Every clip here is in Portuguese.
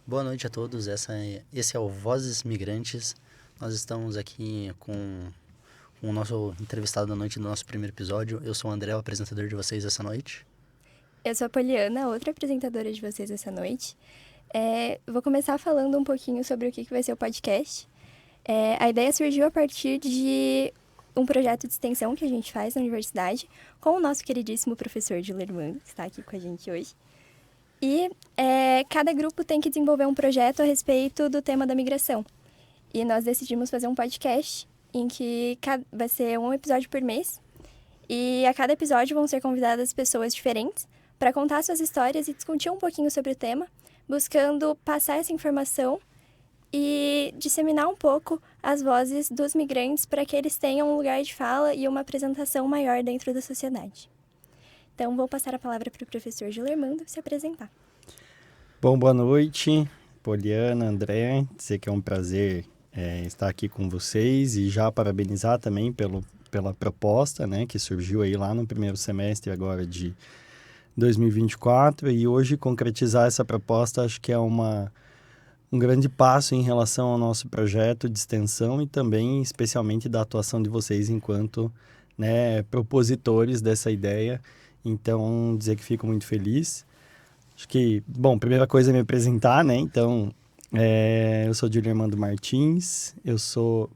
Boa noite a todos, esse é o Vozes Migrantes. Nós estamos aqui com o nosso entrevistado da noite do nosso primeiro episódio. Eu sou o André, o apresentador de vocês essa noite. Eu sou a Poliana, outra apresentadora de vocês essa noite. Vou começar falando um pouquinho sobre o que vai ser o podcast. A ideia surgiu a partir de um projeto de extensão que a gente faz na universidade com o nosso queridíssimo professor Dilermando, que está aqui com a gente hoje. E cada grupo tem que desenvolver um projeto a respeito do tema da migração. E nós decidimos fazer um podcast em que vai ser um episódio por mês. E a cada episódio vão ser convidadas pessoas diferentes para contar suas histórias e discutir um pouquinho sobre o tema, buscando passar essa informação e disseminar um pouco as vozes dos migrantes para que eles tenham um lugar de fala e uma apresentação maior dentro da sociedade. Então, vou passar a palavra para o professor Dilermando se apresentar. Bom, boa noite, Poliana, André. Dizer que é um prazer estar aqui com vocês e já parabenizar também pela proposta, né, que surgiu aí lá no primeiro semestre agora de 2024 e hoje concretizar essa proposta acho que é um grande passo em relação ao nosso projeto de extensão e também especialmente da atuação de vocês enquanto, né, propositores dessa ideia. Então, dizer que fico muito feliz. Acho que, bom, primeira coisa é me apresentar, né? Então, eu sou Dilermando Martins, eu sou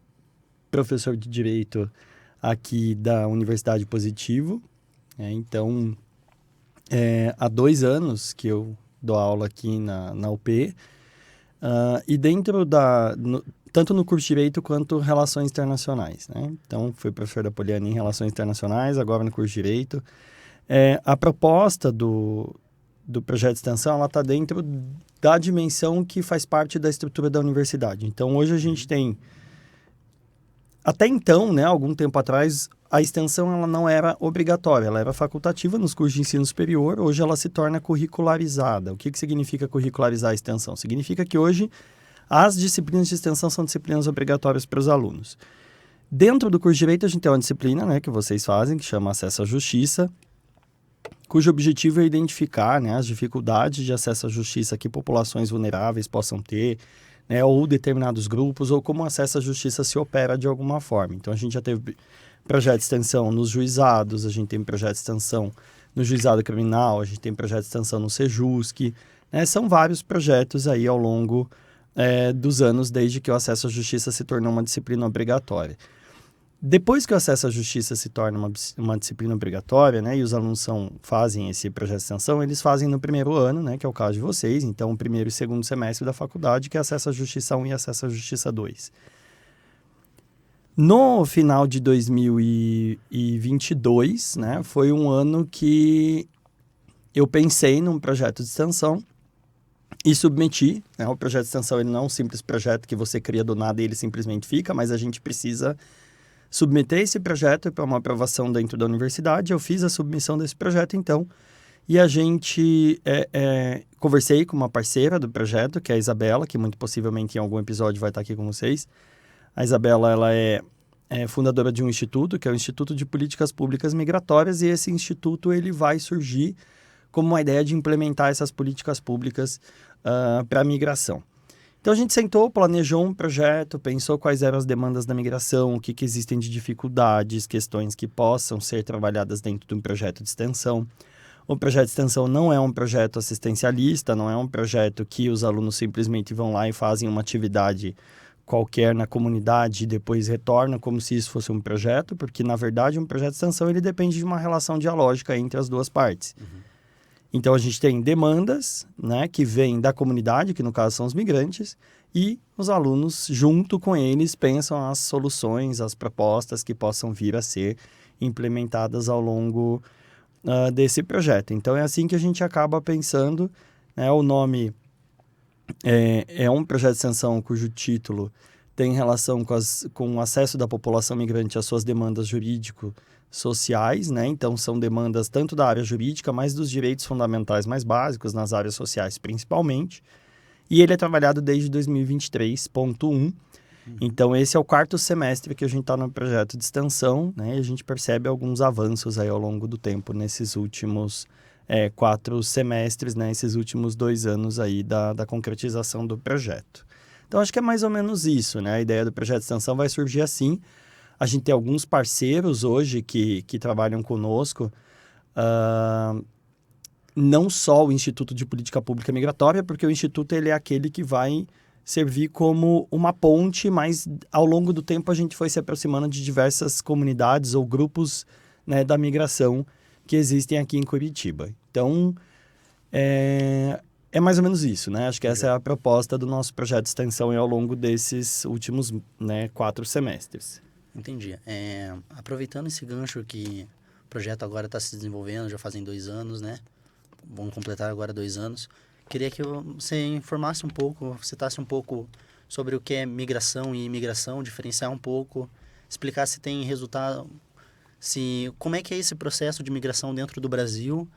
professor de Direito aqui da Universidade Positivo. Então, há 2 anos que eu dou aula aqui na UP. E dentro tanto no curso de Direito quanto Relações Internacionais, né? Então, fui professor da Poliana em Relações Internacionais, agora no curso de Direito. A proposta do projeto de extensão, ela está dentro da dimensão que faz parte da estrutura da universidade. Então, hoje a gente tem... Até então, né, algum tempo atrás, a extensão ela não era obrigatória, ela era facultativa nos cursos de ensino superior, hoje ela se torna curricularizada. O que significa curricularizar a extensão? Significa que hoje as disciplinas de extensão são disciplinas obrigatórias para os alunos. Dentro do curso de Direito, a gente tem uma disciplina, né, que vocês fazem, que chama Acesso à Justiça, cujo objetivo é identificar, né, as dificuldades de acesso à justiça que populações vulneráveis possam ter, né, ou determinados grupos, ou como o acesso à justiça se opera de alguma forma. Então, a gente já teve projeto de extensão nos juizados, a gente tem projeto de extensão no juizado criminal, a gente tem projeto de extensão no Sejusc, né, são vários projetos aí ao longo dos anos, desde que o acesso à justiça se tornou uma disciplina obrigatória. Depois que o acesso à justiça se torna uma disciplina obrigatória, né, e os alunos fazem esse projeto de extensão, eles fazem no primeiro ano, né, que é o caso de vocês, então o primeiro e segundo semestre da faculdade, que é acesso à justiça 1 e acesso à justiça 2. No final de 2022, né, foi um ano que eu pensei num projeto de extensão e submeti, né, o projeto de extensão ele não é um simples projeto que você cria do nada e ele simplesmente fica, mas a gente precisa submeter esse projeto para uma aprovação dentro da universidade. Eu fiz a submissão desse projeto, então, e a gente conversei com uma parceira do projeto, que é a Isabela, que muito possivelmente em algum episódio vai estar aqui com vocês. A Isabela, ela é fundadora de um instituto, que é o Instituto de Políticas Públicas Migratórias, e esse instituto ele vai surgir como uma ideia de implementar essas políticas públicas para a migração. Então, a gente sentou, planejou um projeto, pensou quais eram as demandas da migração, o que existem de dificuldades, questões que possam ser trabalhadas dentro de um projeto de extensão. O projeto de extensão não é um projeto assistencialista, não é um projeto que os alunos simplesmente vão lá e fazem uma atividade qualquer na comunidade e depois retornam como se isso fosse um projeto, porque, na verdade, um projeto de extensão ele depende de uma relação dialógica entre as duas partes. Então, a gente tem demandas, né, que vêm da comunidade, que no caso são os migrantes, e os alunos, junto com eles, pensam as soluções, as propostas que possam vir a ser implementadas ao longo desse projeto. Então, é assim que a gente acaba pensando, né, o nome é um projeto de extensão cujo título tem relação com o acesso da população migrante às suas demandas jurídico-sociais, né? Então, são demandas tanto da área jurídica, mas dos direitos fundamentais mais básicos, nas áreas sociais principalmente. E ele é trabalhado desde 2023.1. Então, esse é o 4º semestre que a gente está no projeto de extensão, né? E a gente percebe alguns avanços aí ao longo do tempo nesses últimos 4 semestres, né? Esses últimos 2 anos aí da concretização do projeto. Então, acho que é mais ou menos isso, né? A ideia do projeto de extensão vai surgir assim. A gente tem alguns parceiros hoje que trabalham conosco, não só o Instituto de Política Pública Migratória, porque o Instituto ele é aquele que vai servir como uma ponte, mas ao longo do tempo a gente foi se aproximando de diversas comunidades ou grupos, né, da migração que existem aqui em Curitiba. Então, é mais ou menos isso, né? Acho que essa é a proposta do nosso projeto de extensão ao longo desses últimos, né, 4 semestres. Entendi. Aproveitando esse gancho que o projeto agora está se desenvolvendo, já fazem 2 anos, né? Vamos completar agora 2 anos. Queria que você informasse um pouco, citasse um pouco sobre o que é migração e imigração, diferenciar um pouco, explicar se tem resultado, como é que é esse processo de migração dentro do Brasil,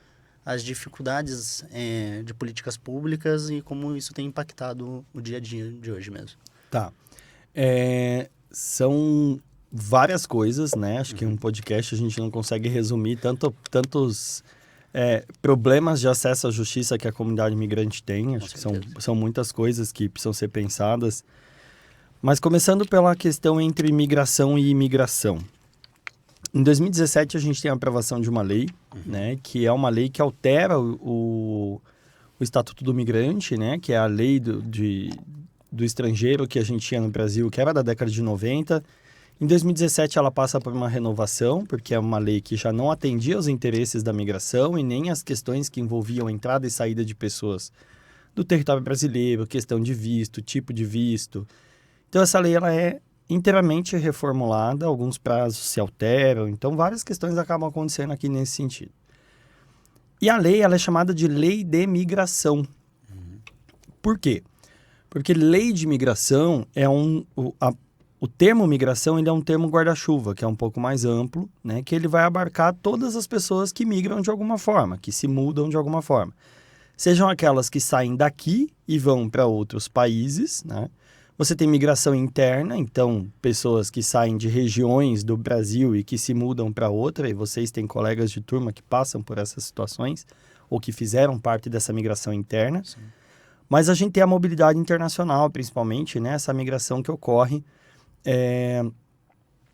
as dificuldades de políticas públicas e como isso tem impactado o dia a dia de hoje mesmo. Tá. São várias coisas, né? Acho que um podcast a gente não consegue resumir tantos problemas de acesso à justiça que a comunidade imigrante tem. Acho que são muitas coisas que precisam ser pensadas. Mas começando pela questão entre migração e imigração. Em 2017, a gente tem a aprovação de uma lei, né? Que é uma lei que altera o Estatuto do Migrante, né? Que é a lei do estrangeiro que a gente tinha no Brasil, que era da década de 90. Em 2017, ela passa por uma renovação, porque é uma lei que já não atendia aos interesses da migração e nem as questões que envolviam entrada e saída de pessoas do território brasileiro, questão de visto, tipo de visto. Então, essa lei ela é inteiramente reformulada, alguns prazos se alteram, então várias questões acabam acontecendo aqui nesse sentido. E a lei ela é chamada de Lei de Migração. Por quê? Porque lei de migração é o termo migração ele é um termo guarda-chuva, que é um pouco mais amplo, né? Que ele vai abarcar todas as pessoas que migram de alguma forma, que se mudam de alguma forma. Sejam aquelas que saem daqui e vão para outros países, né? Você tem migração interna, então pessoas que saem de regiões do Brasil e que se mudam para outra, e vocês têm colegas de turma que passam por essas situações, ou que fizeram parte dessa migração interna. Sim. Mas a gente tem a mobilidade internacional, principalmente, né? Essa migração que ocorre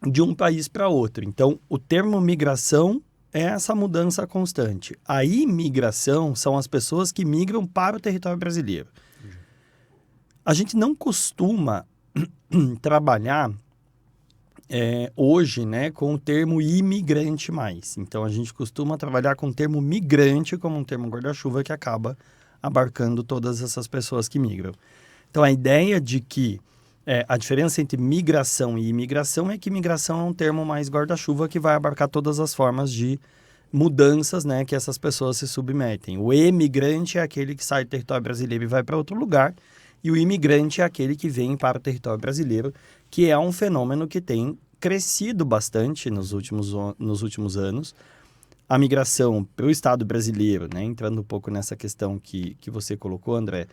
de um país para outro. Então, o termo migração é essa mudança constante. A imigração são as pessoas que migram para o território brasileiro. A gente não costuma trabalhar hoje, né, com o termo imigrante mais. Então, a gente costuma trabalhar com o termo migrante como um termo guarda-chuva que acaba abarcando todas essas pessoas que migram. Então, a ideia de que a diferença entre migração e imigração é que migração é um termo mais guarda-chuva que vai abarcar todas as formas de mudanças, né, que essas pessoas se submetem. O emigrante é aquele que sai do território brasileiro e vai para outro lugar, e o imigrante é aquele que vem para o território brasileiro, que é um fenômeno que tem crescido bastante nos últimos anos. A migração para o Estado brasileiro, né, entrando um pouco nessa questão que você colocou, André,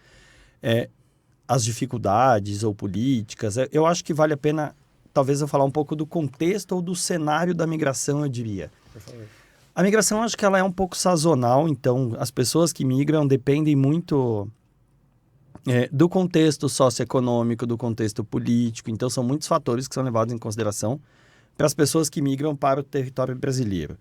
as dificuldades ou políticas, eu acho que vale a pena, talvez, eu falar um pouco do contexto ou do cenário da migração, eu diria. Por favor. A migração, acho que ela é um pouco sazonal, então as pessoas que migram dependem muito do contexto socioeconômico, do contexto político, então são muitos fatores que são levados em consideração para as pessoas que migram para o território brasileiro.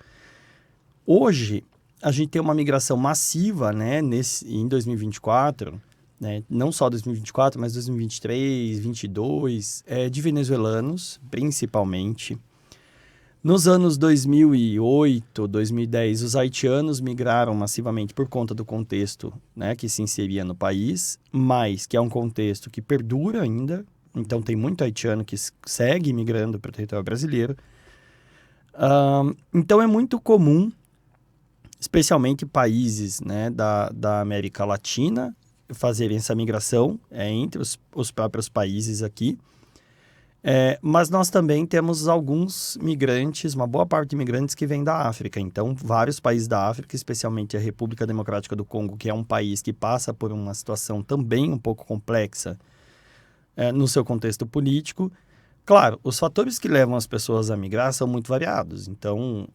Hoje, a gente tem uma migração massiva, né, em 2024, né, não só 2024, mas 2023, 2022, de venezuelanos, principalmente. Nos anos 2008, 2010, os haitianos migraram massivamente por conta do contexto, né, que se inseria no país, mas que é um contexto que perdura ainda, então tem muito haitiano que segue migrando para o território brasileiro. Então é muito comum, especialmente países, né, da América Latina, fazerem essa migração entre os próprios países aqui. Mas nós também temos alguns migrantes, uma boa parte de imigrantes que vêm da África. Então, vários países da África, especialmente a República Democrática do Congo, que é um país que passa por uma situação também um pouco complexa no seu contexto político. Claro, os fatores que levam as pessoas a migrar são muito variados. Então,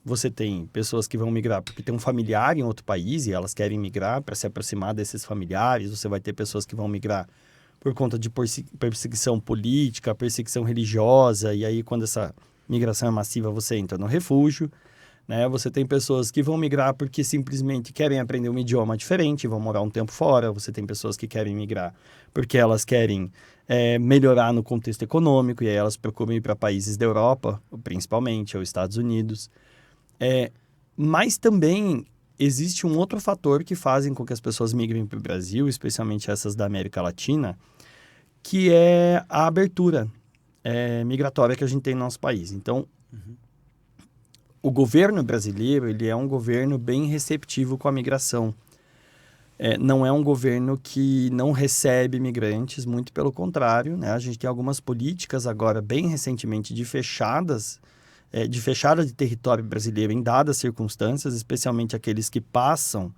você tem pessoas que vão migrar porque tem um familiar em outro país e elas querem migrar para se aproximar desses familiares. Você vai ter pessoas que vão migrar por conta de perseguição política, perseguição religiosa. E aí, quando essa migração é massiva, você entra no refúgio. Né? Você tem pessoas que vão migrar porque simplesmente querem aprender um idioma diferente, vão morar um tempo fora. Você tem pessoas que querem migrar porque elas querem melhorar no contexto econômico, e aí elas procuram ir para países da Europa, principalmente, ou Estados Unidos. Mas também existe um outro fator que faz com que as pessoas migrem para o Brasil, especialmente essas da América Latina, que é a abertura migratória que a gente tem no nosso país. Então, o governo brasileiro, ele é um governo bem receptivo com a migração. Não é um governo que não recebe imigrantes, muito pelo contrário, né? A gente tem algumas políticas agora, bem recentemente, de fechada de território brasileiro em dadas circunstâncias, especialmente aqueles que passam,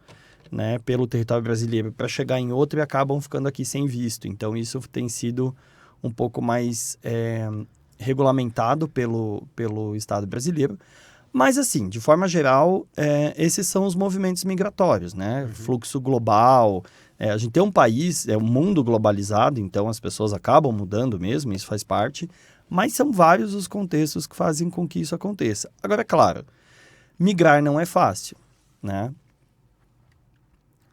né, pelo território brasileiro para chegar em outro e acabam ficando aqui sem visto. Então, isso tem sido um pouco mais regulamentado pelo Estado brasileiro. Mas, assim, de forma geral, esses são os movimentos migratórios, né? Fluxo global. A gente tem um país, um mundo globalizado, então as pessoas acabam mudando mesmo, isso faz parte. Mas são vários os contextos que fazem com que isso aconteça. Agora, é claro, migrar não é fácil, né?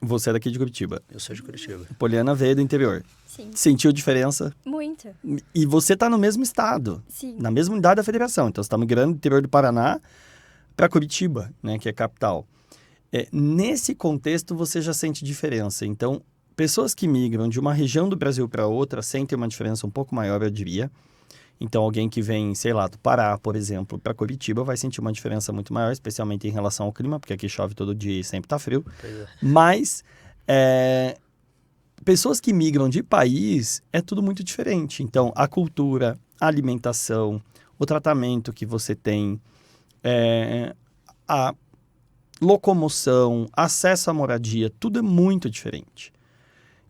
Você é daqui de Curitiba. Eu sou de Curitiba. Poliana veio do interior. Sim. Sentiu diferença? Muito. E você está no mesmo estado. Sim. Na mesma unidade da federação. Então, você está migrando do interior do Paraná para Curitiba, né, que é a capital. Nesse contexto, você já sente diferença. Então, pessoas que migram de uma região do Brasil para outra sentem uma diferença um pouco maior, eu diria. Então, alguém que vem, sei lá, do Pará, por exemplo, para Curitiba, vai sentir uma diferença muito maior, especialmente em relação ao clima, porque aqui chove todo dia e sempre está frio. Mas, pessoas que migram de país, é tudo muito diferente. Então, a cultura, a alimentação, o tratamento que você tem, a locomoção, acesso à moradia, tudo é muito diferente.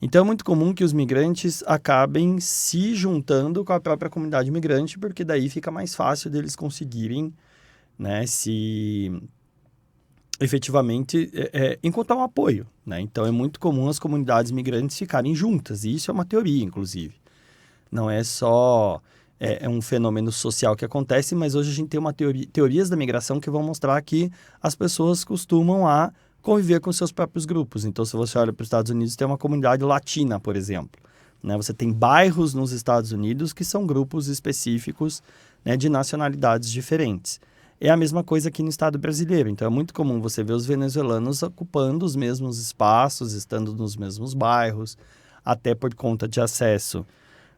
Então, é muito comum que os migrantes acabem se juntando com a própria comunidade migrante, porque daí fica mais fácil deles conseguirem, né, efetivamente encontrar um apoio. Né? Então, é muito comum as comunidades migrantes ficarem juntas, e isso é uma teoria, inclusive. Não é só um fenômeno social que acontece, mas hoje a gente tem teorias da migração que vão mostrar que as pessoas costumam conviver com seus próprios grupos. Então, se você olha para os Estados Unidos, tem uma comunidade latina, por exemplo. Né? Você tem bairros nos Estados Unidos que são grupos específicos, né, de nacionalidades diferentes. É a mesma coisa aqui no Estado brasileiro. Então, é muito comum você ver os venezuelanos ocupando os mesmos espaços, estando nos mesmos bairros, até por conta de acesso,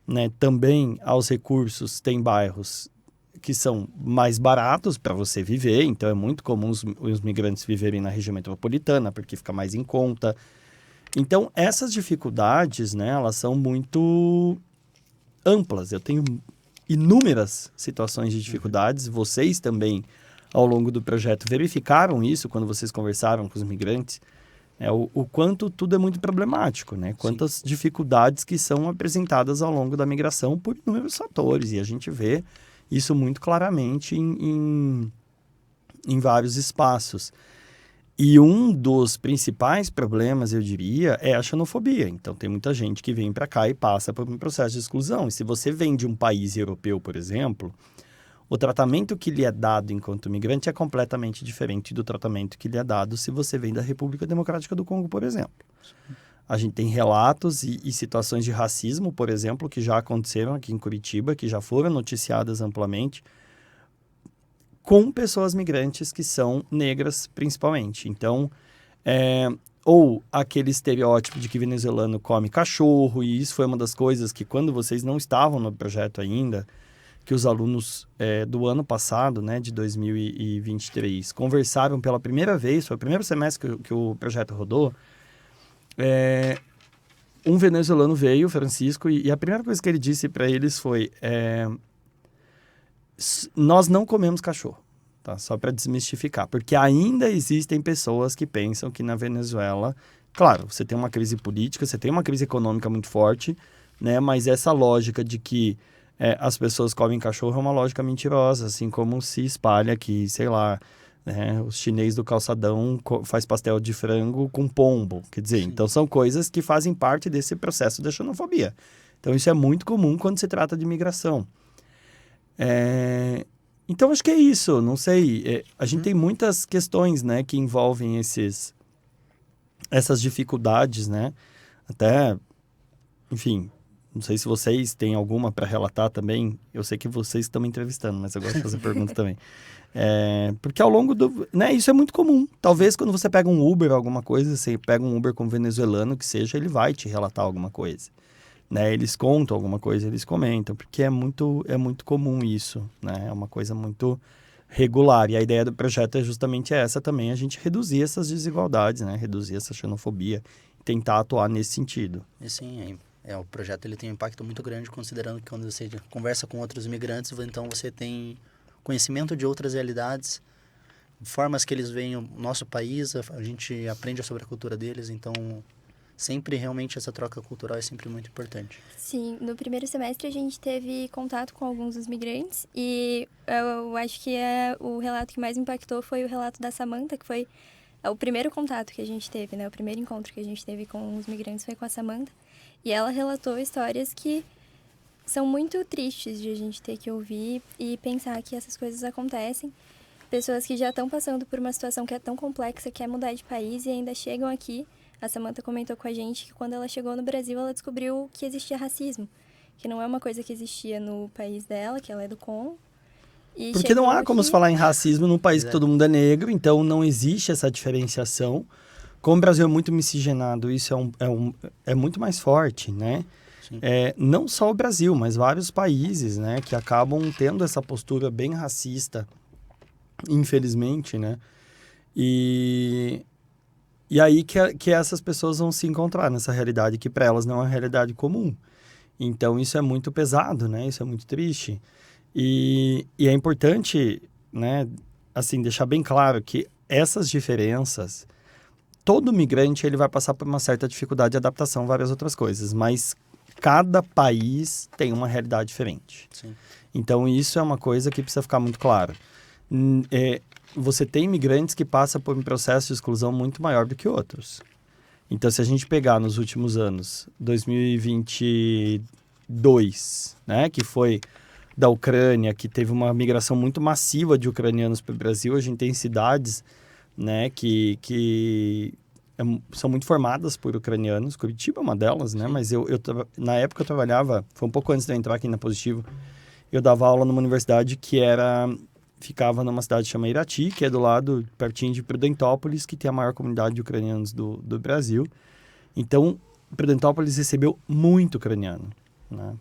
né, também aos recursos. Tem bairros que são mais baratos para você viver, então é muito comum os migrantes viverem na região metropolitana, porque fica mais em conta. Então, essas dificuldades, né, elas são muito amplas. Eu tenho inúmeras situações de dificuldades. Vocês também, ao longo do projeto, verificaram isso quando vocês conversaram com os migrantes, o quanto tudo é muito problemático, né? Quantas dificuldades que são apresentadas ao longo da migração por inúmeros fatores, e a gente vê isso muito claramente em vários espaços. E um dos principais problemas, eu diria, é a xenofobia. Então, tem muita gente que vem para cá e passa por um processo de exclusão. E se você vem de um país europeu, por exemplo, o tratamento que lhe é dado enquanto migrante é completamente diferente do tratamento que lhe é dado se você vem da República Democrática do Congo, por exemplo. A gente tem relatos e situações de racismo, por exemplo, que já aconteceram aqui em Curitiba, que já foram noticiadas amplamente, com pessoas migrantes que são negras, principalmente. Então, ou aquele estereótipo de que venezuelano come cachorro, e isso foi uma das coisas que, quando vocês não estavam no projeto ainda, que os alunos do ano passado, né, de 2023, conversaram pela primeira vez, foi o primeiro semestre que o projeto rodou. Um venezuelano veio, Francisco, e a primeira coisa que ele disse para eles foi: nós não comemos cachorro, tá? Só para desmistificar, porque ainda existem pessoas que pensam que na Venezuela, claro, você tem uma crise política, você tem uma crise econômica muito forte, né? Mas essa lógica de que as pessoas comem cachorro é uma lógica mentirosa, assim como se espalha que, sei lá, né, os chineses do calçadão faz pastel de frango com pombo. Quer dizer, Sim. então são coisas que fazem parte desse processo da xenofobia. Então isso é muito comum quando se trata de imigração. Então acho que é isso, não sei. A gente tem muitas questões, né, que envolvem essas dificuldades, né? Até, enfim, não sei se vocês têm alguma para relatar também. Eu sei que vocês estão me entrevistando, mas eu gosto de fazer pergunta também. Porque ao longo do... Né, isso é muito comum. Talvez quando você pega um Uber, alguma coisa, você pega um Uber com um venezuelano, que seja, ele vai te relatar alguma coisa. Né? Eles contam alguma coisa, eles comentam, porque é muito comum isso, né? É uma coisa muito regular. E a ideia do projeto é justamente essa também, a gente reduzir essas desigualdades, né? Reduzir essa xenofobia, tentar atuar nesse sentido. E sim, o projeto ele tem um impacto muito grande, considerando que quando você conversa com outros imigrantes, então você tem conhecimento de outras realidades, formas que eles veem o nosso país, a gente aprende sobre a cultura deles, então sempre realmente essa troca cultural é sempre muito importante. Sim, no primeiro semestre a gente teve contato com alguns dos migrantes e eu acho que o relato que mais impactou foi o relato da Samantha, que foi o primeiro contato que a gente teve, né? O primeiro encontro que a gente teve com os migrantes foi com a Samantha. E ela relatou histórias que são muito tristes de a gente ter que ouvir e pensar que essas coisas acontecem. Pessoas que já estão passando por uma situação que é tão complexa, que é mudar de país e ainda chegam aqui. A Samantha comentou com a gente que quando ela chegou no Brasil, ela descobriu que existia racismo. Que não é uma coisa que existia no país dela, que ela é do Congo. Porque não há como se falar em racismo num país que todo mundo é negro, então não existe essa diferenciação. Como o Brasil é muito miscigenado, isso é muito mais forte, né? Não só o Brasil, mas vários países, né? Que acabam tendo essa postura bem racista, infelizmente, né? E aí que essas pessoas vão se encontrar nessa realidade que para elas não é uma realidade comum. Então isso é muito pesado, né? Isso é muito triste. E é importante, né? Assim, deixar bem claro que essas diferenças... Todo migrante ele vai passar por uma certa dificuldade de adaptação, várias outras coisas, mas cada país tem uma realidade diferente. Sim. Então, isso é uma coisa que precisa ficar muito claro. Você tem imigrantes que passam por um processo de exclusão muito maior do que outros. Então, se a gente pegar nos últimos anos, 2022, né, que foi da Ucrânia, que teve uma migração muito massiva de ucranianos para o Brasil, a gente tem cidades, né, que são muito formadas por ucranianos. Curitiba é uma delas, né? Mas na época eu trabalhava, foi um pouco antes de eu entrar aqui na Positivo, eu dava aula numa universidade que ficava numa cidade chamada Irati, que é do lado, pertinho de Prudentópolis, que tem a maior comunidade de ucranianos do Brasil. Então, Prudentópolis recebeu muito ucraniano, né?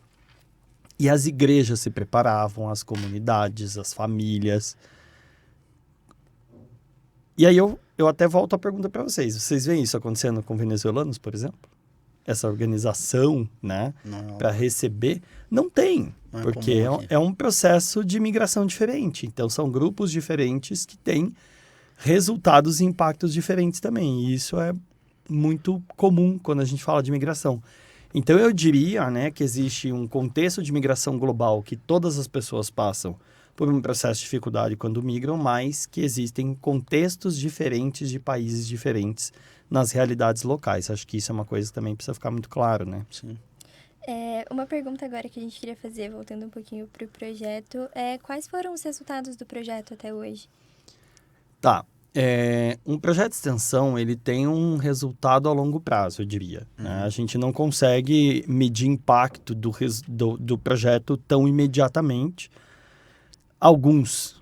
E as igrejas se preparavam, as comunidades, as famílias. E aí eu até volto a pergunta para vocês. Vocês veem isso acontecendo com venezuelanos, por exemplo? Essa organização, né, para receber? Não tem, porque é um processo de migração diferente. Então, são grupos diferentes que têm resultados e impactos diferentes também. E isso é muito comum quando a gente fala de migração. Então, eu diria, né, que existe um contexto de migração global que todas as pessoas passam por um processo de dificuldade quando migram, mas que existem contextos diferentes de países diferentes nas realidades locais. Acho que isso é uma coisa que também precisa ficar muito claro, né? Sim. Uma pergunta agora que a gente queria fazer, voltando um pouquinho para o projeto, quais foram os resultados do projeto até hoje? Tá. Um projeto de extensão, ele tem um resultado a longo prazo, eu diria. Né? A gente não consegue medir impacto do projeto tão imediatamente. Alguns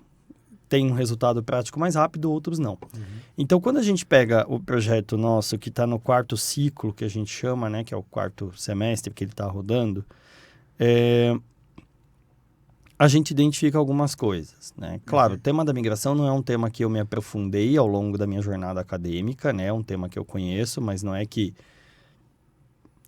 têm um resultado prático mais rápido, outros não. Então, quando a gente pega o projeto nosso, que está no 4º ciclo, que a gente chama, né, que é o 4º semestre que ele está rodando, a gente identifica algumas coisas, né? Claro, o tema da migração não é um tema que eu me aprofundei ao longo da minha jornada acadêmica, né? É um tema que eu conheço, mas não é que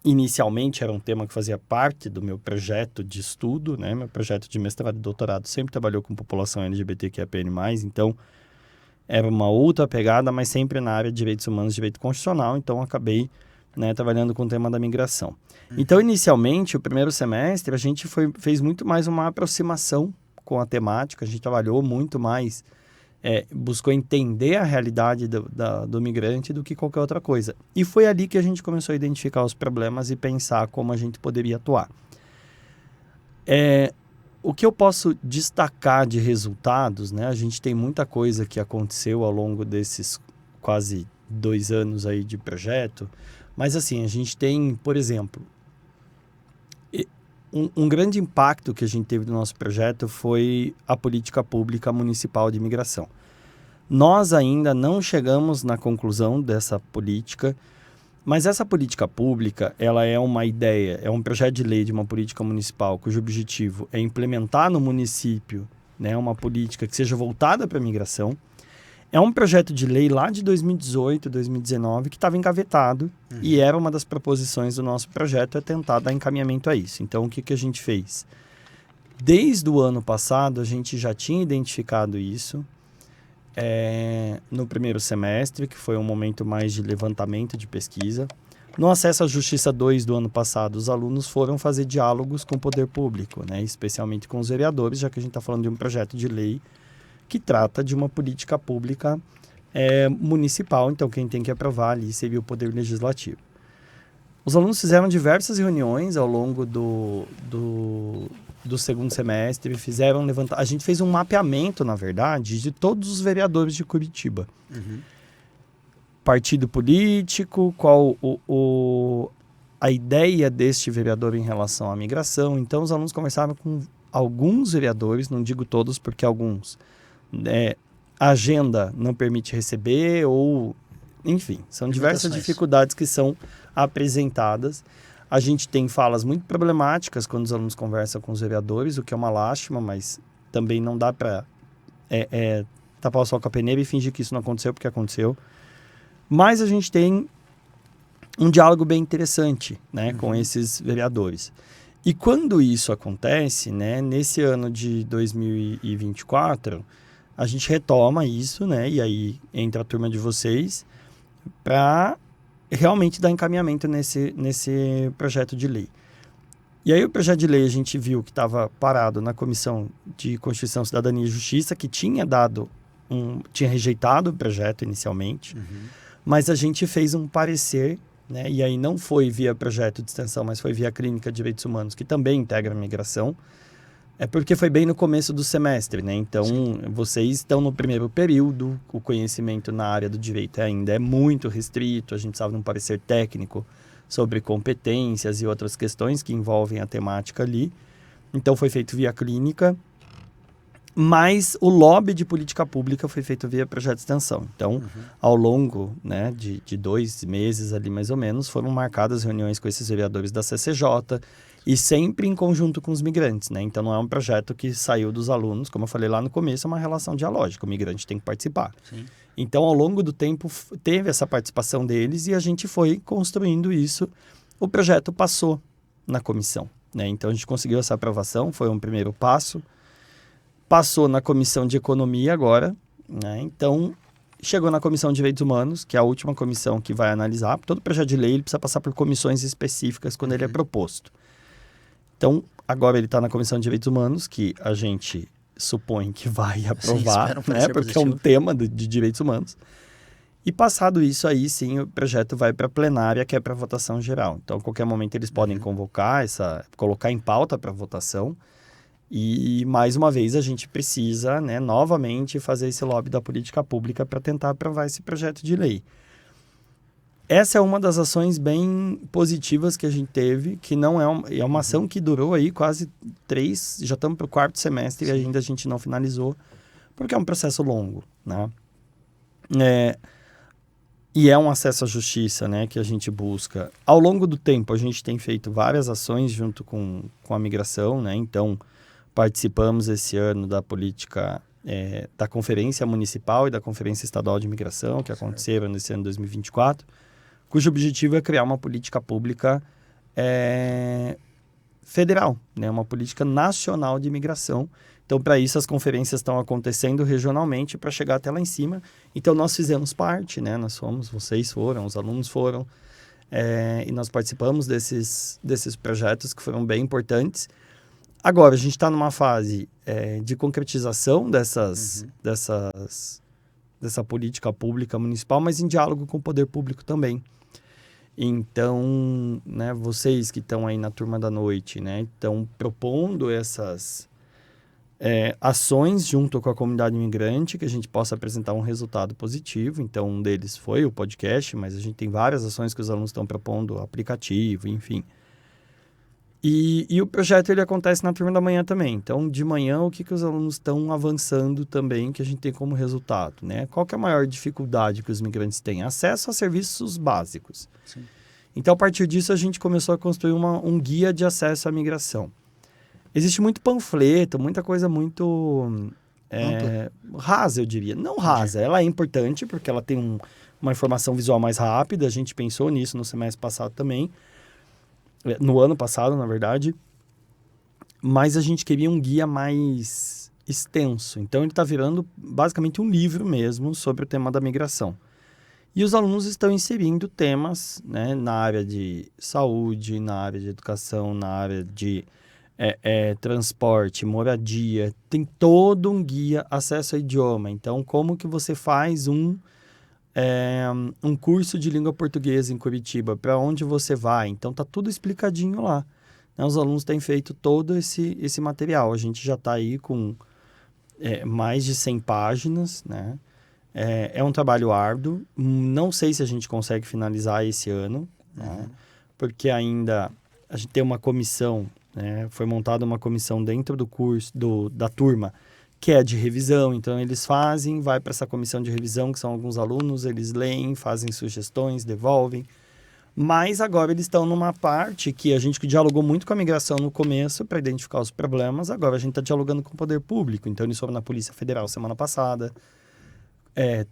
inicialmente era um tema que fazia parte do meu projeto de estudo, né? Meu projeto de mestrado e doutorado sempre trabalhou com população LGBTQIAPN+, então era uma outra pegada, mas sempre na área de direitos humanos e direito constitucional, então acabei né, trabalhando com o tema da migração. Então, inicialmente, o primeiro semestre, a gente fez muito mais uma aproximação com a temática, a gente trabalhou muito mais, buscou entender a realidade do migrante do que qualquer outra coisa. E foi ali que a gente começou a identificar os problemas e pensar como a gente poderia atuar. O que eu posso destacar de resultados, né? A gente tem muita coisa que aconteceu ao longo desses quase 2 anos aí de projeto, mas assim, a gente tem, por exemplo, um grande impacto que a gente teve no nosso projeto foi a política pública municipal de imigração. Nós ainda não chegamos na conclusão dessa política, mas essa política pública, ela é uma ideia, é um projeto de lei de uma política municipal cujo objetivo é implementar no município, né, uma política que seja voltada para a migração. É um projeto de lei lá de 2018, 2019, que estava engavetado e era uma das proposições do nosso projeto, é tentar dar encaminhamento a isso. Então, o que a gente fez? Desde o ano passado, a gente já tinha identificado isso no primeiro semestre, que foi um momento mais de levantamento de pesquisa. No Acesso à Justiça 2 do ano passado, os alunos foram fazer diálogos com o poder público, né, especialmente com os vereadores, já que a gente está falando de um projeto de lei que trata de uma política pública municipal, então quem tem que aprovar ali seria o Poder Legislativo. Os alunos fizeram diversas reuniões ao longo do segundo semestre, a gente fez um mapeamento, na verdade, de todos os vereadores de Curitiba. Partido político, qual a ideia deste vereador em relação à migração. Então, os alunos conversaram com alguns vereadores, não digo todos, porque alguns a agenda não permite receber ou, enfim, são diversas dificuldades que são apresentadas. A gente tem falas muito problemáticas quando os alunos conversam com os vereadores, o que é uma lástima, mas também não dá para tapar o sol com a peneira e fingir que isso não aconteceu, porque aconteceu. Mas a gente tem um diálogo bem interessante, né, com esses vereadores. E quando isso acontece, né, nesse ano de 2024, a gente retoma isso, né, e aí entra a turma de vocês para realmente dar encaminhamento nesse projeto de lei. E aí o projeto de lei a gente viu que estava parado na Comissão de Constituição, Cidadania e Justiça, que tinha rejeitado o projeto inicialmente, mas a gente fez um parecer, né, e aí não foi via projeto de extensão, mas foi via Clínica de Direitos Humanos, que também integra a migração, porque foi bem no começo do semestre, né? Então, vocês estão no primeiro período, o conhecimento na área do direito ainda é muito restrito, a gente precisava de um parecer técnico sobre competências e outras questões que envolvem a temática ali. Então, foi feito via Clínica, mas o lobby de política pública foi feito via projeto de extensão. Então, ao longo, né, de 2 meses ali mais ou menos, foram marcadas reuniões com esses vereadores da CCJ e sempre em conjunto com os migrantes, né? Então, não é um projeto que saiu dos alunos, como eu falei lá no começo, é uma relação dialógica, o migrante tem que participar. Sim. Então, ao longo do tempo, teve essa participação deles e a gente foi construindo isso. O projeto passou na comissão, né? Então, a gente conseguiu essa aprovação, foi um primeiro passo. Passou na Comissão de Economia agora, né? Então, chegou na Comissão de Direitos Humanos, que é a última comissão que vai analisar. Todo projeto de lei ele precisa passar por comissões específicas quando ele é proposto. Então, agora ele está na Comissão de Direitos Humanos, que a gente supõe que vai aprovar, né? Porque é um tema de direitos humanos. E passado isso aí, sim, o projeto vai para a plenária, que é para votação geral. Então, a qualquer momento eles podem convocar, colocar em pauta para votação. E, mais uma vez, a gente precisa, né, novamente fazer esse lobby da política pública para tentar aprovar esse projeto de lei. Essa é uma das ações bem positivas que a gente teve, que não é uma ação que durou aí quase 3, já estamos para o 4º semestre e ainda a gente não finalizou, porque é um processo longo, né? E é um acesso à justiça, né, que a gente busca. Ao longo do tempo, a gente tem feito várias ações junto com a migração, né? Então, participamos esse ano da política da Conferência Municipal e da Conferência Estadual de Imigração, que aconteceram nesse ano de 2024, cujo objetivo é criar uma política pública federal, né? Uma política nacional de imigração. Então, para isso, as conferências estão acontecendo regionalmente para chegar até lá em cima. Então, nós fizemos parte, né? Vocês foram, os alunos foram. e nós participamos desses projetos que foram bem importantes. Agora, a gente está numa fase de concretização dessa política pública municipal, mas em diálogo com o poder público também. Então, né, vocês que estão aí na turma da noite, né, estão propondo essas ações junto com a comunidade imigrante, que a gente possa apresentar um resultado positivo. Então, um deles foi o podcast, mas a gente tem várias ações que os alunos estão propondo, aplicativo, enfim. E o projeto ele acontece na turma da manhã também. Então, de manhã, o que os alunos estão avançando também, que a gente tem como resultado, né? Qual que é a maior dificuldade que os migrantes têm? Acesso a serviços básicos. Sim. Então, a partir disso, a gente começou a construir um guia de acesso à migração. Existe muito panfleto, muita coisa muito rasa, eu diria. Não rasa, ela é importante, porque ela tem uma informação visual mais rápida. A gente pensou nisso no semestre passado também. No ano passado, na verdade, mas a gente queria um guia mais extenso. Então, ele está virando basicamente um livro mesmo sobre o tema da migração. E os alunos estão inserindo temas, né, na área de saúde, na área de educação, na área de transporte, moradia. Tem todo um guia, acesso ao idioma. Então, como que você faz um curso de língua portuguesa em Curitiba, para onde você vai. Então, tá tudo explicadinho lá. Né? Os alunos têm feito todo esse material. A gente já está aí com mais de 100 páginas, né? É um trabalho árduo. Não sei se a gente consegue finalizar esse ano, né? Porque ainda a gente tem uma comissão, né? Foi montada uma comissão dentro do curso, da turma, que é de revisão. Então, eles vai para essa comissão de revisão, que são alguns alunos, eles leem, fazem sugestões, devolvem. Mas agora eles estão numa parte que a gente dialogou muito com a migração no começo para identificar os problemas, agora a gente está dialogando com o poder público. Então, eles foram na Polícia Federal semana passada,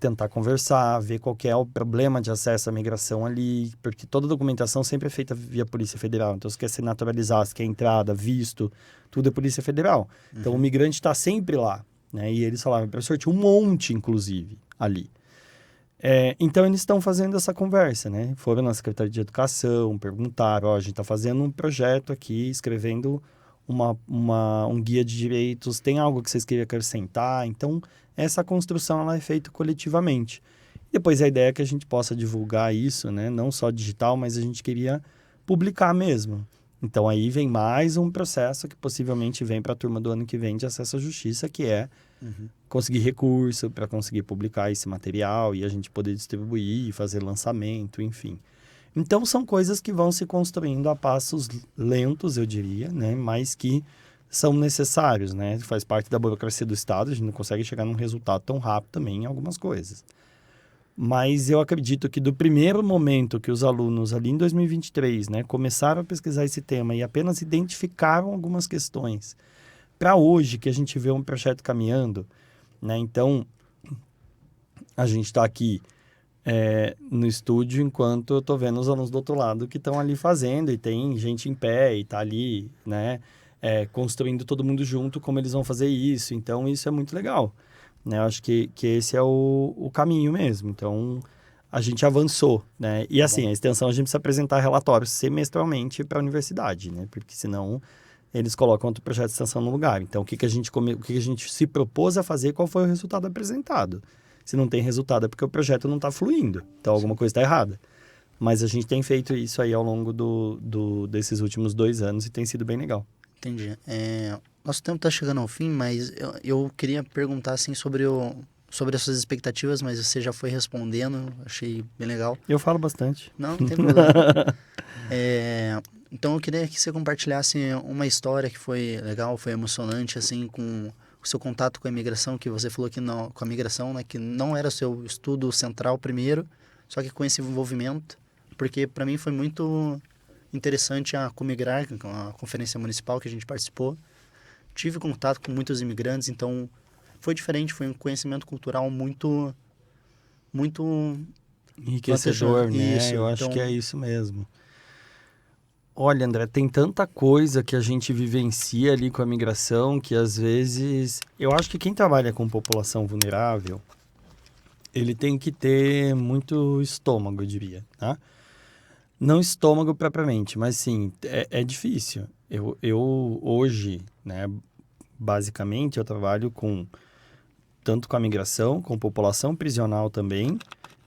tentar conversar, ver qual que é o problema de acesso à migração ali, porque toda a documentação sempre é feita via Polícia Federal. Então, se quer se naturalizar, se quer entrada, visto, tudo é Polícia Federal. Então, o migrante está sempre lá, né? E eles falaram, professor, tinha um monte, inclusive, ali. Então, eles estão fazendo essa conversa, né? Foram na Secretaria de Educação, perguntaram, a gente está fazendo um projeto aqui, escrevendo um guia de direitos, tem algo que vocês queriam acrescentar? Então, essa construção ela é feita coletivamente. Depois, a ideia é que a gente possa divulgar isso, né? Não só digital, mas a gente queria publicar mesmo. Então, aí vem mais um processo que possivelmente vem para a turma do ano que vem de acesso à justiça, que é conseguir recurso para conseguir publicar esse material e a gente poder distribuir, fazer lançamento, enfim. Então, são coisas que vão se construindo a passos lentos, eu diria, né? Mas que são necessários, né? Faz parte da burocracia do Estado, a gente não consegue chegar num resultado tão rápido também em algumas coisas. Mas eu acredito que do primeiro momento que os alunos ali em 2023, né, começaram a pesquisar esse tema e apenas identificaram algumas questões, para hoje que a gente vê um projeto caminhando, né? Então, a gente está aqui no estúdio enquanto eu estou vendo os alunos do outro lado que estão ali fazendo e tem gente em pé e está ali, né? Construindo todo mundo junto como eles vão fazer isso. Então, isso é muito legal. Né? Eu acho que esse é o caminho mesmo. Então, a gente avançou, né? E assim, a extensão a gente precisa apresentar relatórios semestralmente para a universidade, né? Porque senão eles colocam outro projeto de extensão no lugar. Então, o que a gente se propôs a fazer, qual foi o resultado apresentado? Se não tem resultado é porque o projeto não está fluindo. Então, alguma coisa está errada. Mas a gente tem feito isso aí ao longo desses últimos 2 anos e tem sido bem legal. Entendi. Nosso tempo está chegando ao fim, mas eu queria perguntar assim, sobre as suas expectativas, mas você já foi respondendo, achei bem legal. Eu falo bastante. Não tem problema. Então eu queria que você compartilhasse uma história que foi legal, foi emocionante, assim, com o seu contato com a imigração, que você falou que não, com a migração, né, que não era o seu estudo central primeiro, só que com esse envolvimento, porque para mim foi muito interessante a Comigrar, a conferência municipal que a gente participou. Tive contato com muitos imigrantes, então foi diferente, foi um conhecimento cultural muito enriquecedor, né? Isso, eu acho que é isso mesmo. Olha, André, tem tanta coisa que a gente vivencia ali com a migração que às vezes... Eu acho que quem trabalha com população vulnerável, ele tem que ter muito estômago, eu diria, tá? Não estômago propriamente, mas sim, é difícil. Eu hoje, né, basicamente, eu trabalho tanto com a migração, com população prisional também,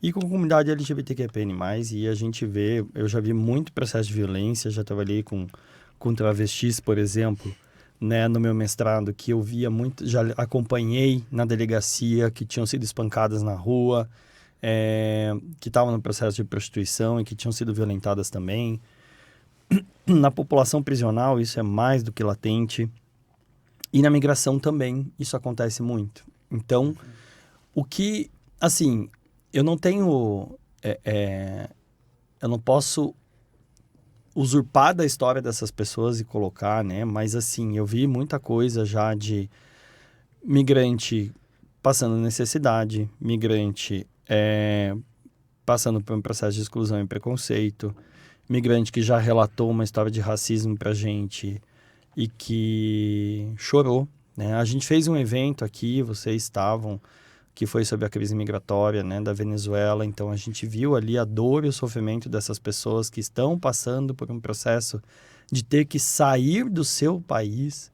e com a comunidade LGBTQIAPN+, e a gente vê, eu já vi muito processo de violência, já trabalhei com travestis, por exemplo, né, no meu mestrado, que eu via muito, já acompanhei na delegacia, que tinham sido espancadas na rua, que estavam no processo de prostituição e que tinham sido violentadas também. Na população prisional, isso é mais do que latente. E na migração também, isso acontece muito. Então, assim, eu não tenho... eu não posso usurpar da história dessas pessoas e colocar, né? Mas, assim, eu vi muita coisa já de migrante passando necessidade, migrante passando por um processo de exclusão e preconceito, migrante que já relatou uma história de racismo pra gente e que chorou, né? A gente fez um evento aqui, vocês estavam, que foi sobre a crise migratória, né, da Venezuela. Então, a gente viu ali a dor e o sofrimento dessas pessoas que estão passando por um processo de ter que sair do seu país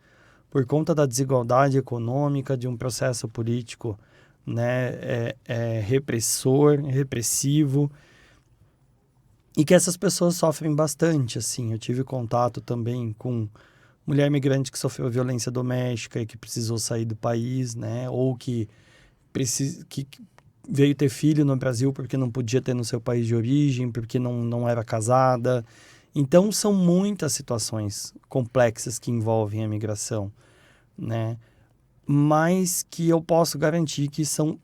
por conta da desigualdade econômica, de um processo político, né, repressivo, e que essas pessoas sofrem bastante, assim. Eu tive contato também com mulher migrante que sofreu violência doméstica e que precisou sair do país, né, ou que veio ter filho no Brasil porque não podia ter no seu país de origem, porque não era casada. Então, são muitas situações complexas que envolvem a migração, né? Mas que eu posso garantir que são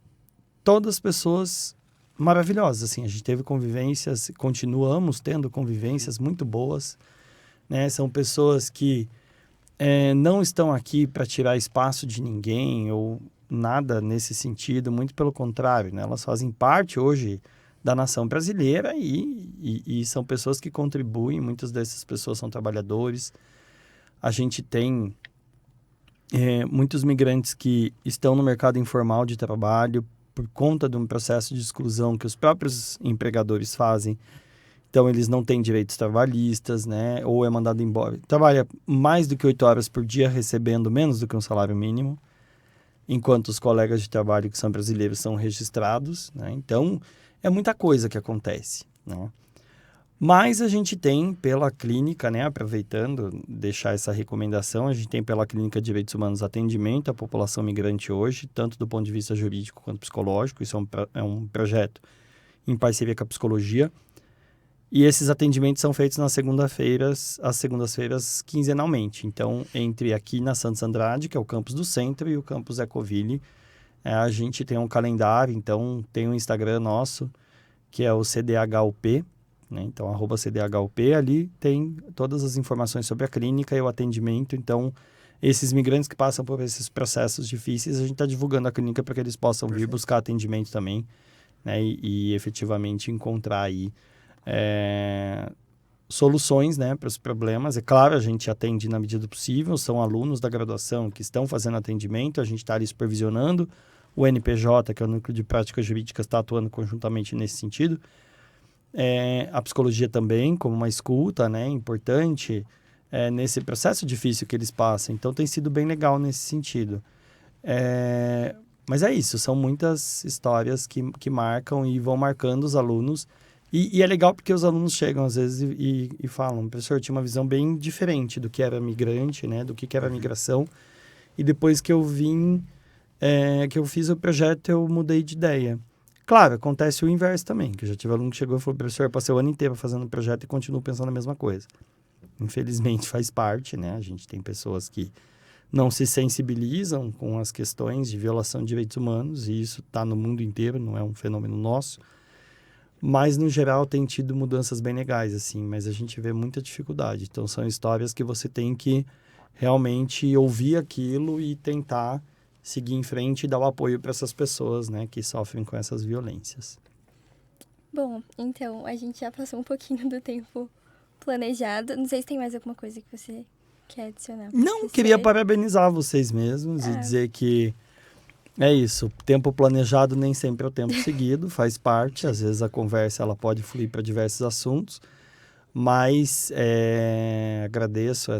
todas pessoas maravilhosas, assim. A gente teve convivências, continuamos tendo convivências muito boas, né? São pessoas que não estão aqui para tirar espaço de ninguém ou nada nesse sentido, muito pelo contrário, né? Elas fazem parte hoje da nação brasileira e são pessoas que contribuem, muitas dessas pessoas são trabalhadores. A gente tem muitos migrantes que estão no mercado informal de trabalho por conta de um processo de exclusão que os próprios empregadores fazem. Então, eles não têm direitos trabalhistas, né? Ou é mandado embora. Trabalha mais do que 8 horas por dia, recebendo menos do que um salário mínimo, enquanto os colegas de trabalho que são brasileiros são registrados, né? Então, é muita coisa que acontece, né? Mas a gente tem pela clínica, né, aproveitando, deixar essa recomendação, a gente tem pela Clínica de Direitos Humanos atendimento à população migrante hoje, tanto do ponto de vista jurídico quanto psicológico. Isso é um projeto em parceria com a psicologia. E esses atendimentos são feitos às segundas-feiras, quinzenalmente. Então, entre aqui na Santos Andrade, que é o campus do centro, e o campus Ecoville, a gente tem um calendário. Então, tem um Instagram nosso, que é o CDHUP, né? Então, @CDHUP, ali tem todas as informações sobre a clínica e o atendimento. Então, esses migrantes que passam por esses processos difíceis, a gente está divulgando a clínica para que eles possam vir buscar atendimento também, né? E efetivamente encontrar aí soluções, né, para os problemas. É claro, a gente atende na medida do possível, são alunos da graduação que estão fazendo atendimento, a gente está ali supervisionando, o NPJ, que é o Núcleo de Práticas Jurídicas, está atuando conjuntamente nesse sentido. A psicologia também, como uma escuta, né, importante, nesse processo difícil que eles passam. Então, tem sido bem legal nesse sentido. Mas é isso, são muitas histórias que marcam e vão marcando os alunos. E é legal porque os alunos chegam às vezes e falam: professor, tinha uma visão bem diferente do que era migrante, né, do que era migração. E depois que eu vim, que eu fiz o projeto, eu mudei de ideia. Claro, acontece o inverso também, que eu já tive aluno que chegou e falou: professor, eu passei o ano inteiro fazendo o projeto e continuo pensando a mesma coisa. Infelizmente faz parte, né? A gente tem pessoas que não se sensibilizam com as questões de violação de direitos humanos, e isso está no mundo inteiro, não é um fenômeno nosso. Mas, no geral, tem tido mudanças bem legais, assim, mas a gente vê muita dificuldade. Então, são histórias que você tem que realmente ouvir aquilo e tentar seguir em frente e dar o apoio para essas pessoas, né, que sofrem com essas violências. Bom, então, a gente já passou um pouquinho do tempo planejado. Não sei se tem mais alguma coisa que você quer adicionar. Não, queria parabenizar vocês mesmos e dizer que é isso, tempo planejado nem sempre é o tempo seguido, faz parte. Às vezes a conversa ela pode fluir para diversos assuntos, Mas agradeço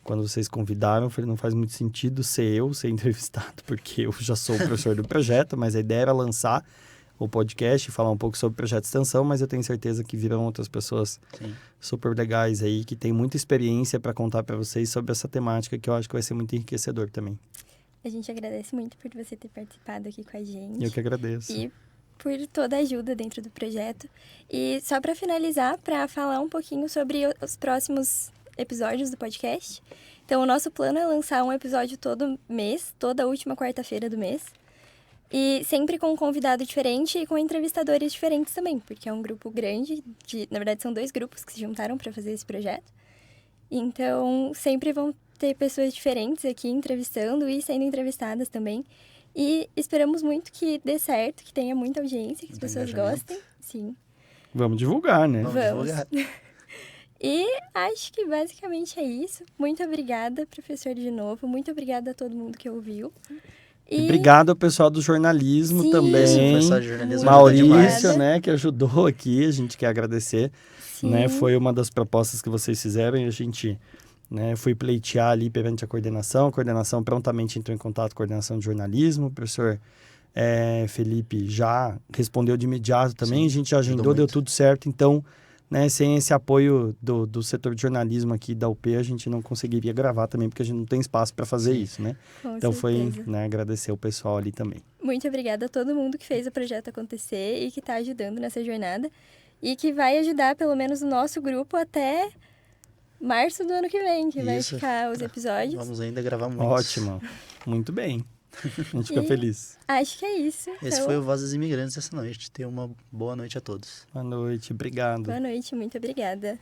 quando vocês convidaram, eu falei, não faz muito sentido ser entrevistado, porque eu já sou o professor do projeto, mas a ideia era lançar o podcast e falar um pouco sobre o projeto de extensão, mas eu tenho certeza que virão outras pessoas super legais aí, que têm muita experiência para contar para vocês sobre essa temática, que eu acho que vai ser muito enriquecedor também. A gente agradece muito por você ter participado aqui com a gente. Eu que agradeço. E por toda a ajuda dentro do projeto. E só para finalizar, para falar um pouquinho sobre os próximos episódios do podcast. Então, o nosso plano é lançar um episódio todo mês, toda última quarta-feira do mês. E sempre com um convidado diferente e com entrevistadores diferentes também, porque é um grupo grande, na verdade são 2 grupos que se juntaram para fazer esse projeto. Então, sempre vão ter pessoas diferentes aqui entrevistando e sendo entrevistadas também. E esperamos muito que dê certo, que tenha muita audiência, que as pessoas gostem. Sim. Vamos divulgar, né? Vamos divulgar. E acho que basicamente é isso. Muito obrigada, professor, de novo. Muito obrigada a todo mundo que ouviu. E obrigado ao pessoal do jornalismo também. Isso, o pessoal de jornalismo Maurício, né, que ajudou aqui. A gente quer agradecer. Né? Foi uma das propostas que vocês fizeram e a gente foi pleitear ali perante a coordenação prontamente entrou em contato com a coordenação de jornalismo, o professor Felipe já respondeu de imediato também, a gente já agendou, deu tudo certo, então, sem esse apoio do setor de jornalismo aqui da UP, a gente não conseguiria gravar também, porque a gente não tem espaço para fazer isso, né? Então foi agradecer o pessoal ali também. Muito obrigada a todo mundo que fez o projeto acontecer e que está ajudando nessa jornada e que vai ajudar pelo menos o nosso grupo até março do ano que vem, que vai ficar os episódios. Vamos ainda gravar muito. Ótimo, muito bem. A gente fica feliz. Acho que é isso. Esse foi o Vozes Imigrantes essa noite. Tenha uma boa noite a todos. Boa noite, obrigado. Boa noite, muito obrigada.